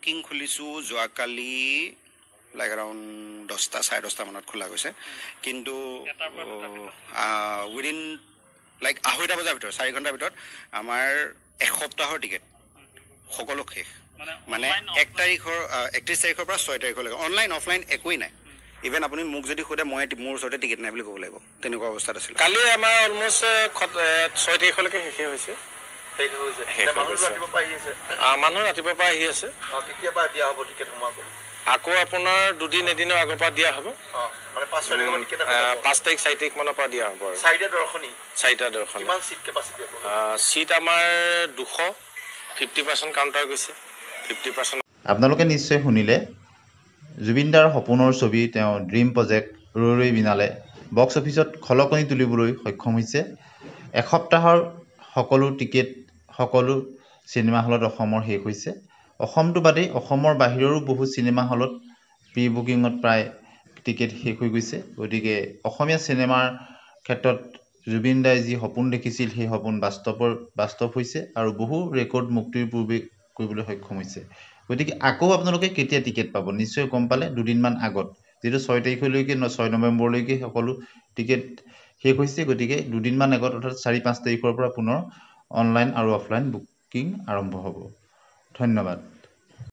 booking খুলিছোঁ যোৱাকালি like around 10টা 10:30 মানত খোলা গৈছে কিন্তু উইদিন লাইক 2:30 বজাৰ ভিতৰত 4 ঘণ্টাৰ ভিতৰত আমাৰ এসপ্তাহৰ টিকেট সকলো শেষ মানে 1 তাৰিখৰ 31 তাৰিখৰ পৰা 6 তাৰিখলৈকে অনলাইন অফলাইন একোৱেই নাই ইভেন আপুনি মোক যদি সোধে মই মোৰ ওচৰতে টিকেট নাই বুলি ক'ব লাগিব তেনেকুৱা অৱস্থাত আছিল কালি আমাৰ অলমষ্ট 6 তাৰিখলৈকে শেষে হৈছে মানুহ ৰাতিপুৱাৰ পৰা আহি আছে কেতিয়াবা দিয়া হ'ব টিকেট সোমাব আকৌ আপোনাৰ দুদিন এদিনৰ আগৰ পৰা দিয়া হ'ব 5 তাৰিখ 4 তাৰিখ মানৰ পৰা দিয়া হ'ব আৰু 4টা দৰ্শনী কিমান সিট কেপাচিটি সিট আমাৰ 200 50% কাউণ্টাৰ গৈছে 50% আপোনালোকে নিশ্চয় শুনিলে জুবিনদাৰ সপোনৰ ছবি তেওঁ ড্ৰিম প্ৰজেক্ট ৰৈ ৰৈ বিনালে বক্স অফিচত খলকনি তুলিবলৈ সক্ষম হৈছে এসপ্তাহৰ সকলো টিকেট সকলো চিনেমা হলত অসমৰ শেষ হৈছে অসমটো বাদেই অসমৰ বাহিৰৰো বহু চিনেমা হলত প্ৰি বুকিঙত প্ৰায় টিকেট শেষ হৈ গৈছে গতিকে অসমীয়া চিনেমাৰ ক্ষেত্ৰত জুবিন দাই যি সপোন দেখিছিল সেই সপোন বাস্তৱ হৈছে আৰু বহু ৰেকৰ্ড মুক্তিৰ পূৰ্বে কৰিবলৈ সক্ষম হৈছে গতিকে আকৌ আপোনালোকে কেতিয়া টিকেট পাব নিশ্চয় গম পালে দুদিনমান আগত যেটো 6 তাৰিখলৈকে 6 নৱেম্বৰলৈকে সকলো টিকেট শেষ হৈছে গতিকে দুদিনমান আগত অৰ্থাৎ 4-5 তাৰিখৰ পৰা পুনৰ অনলাইন আৰু অফলাইন বুকিং আৰম্ভ হ'ব ধন্যবাদ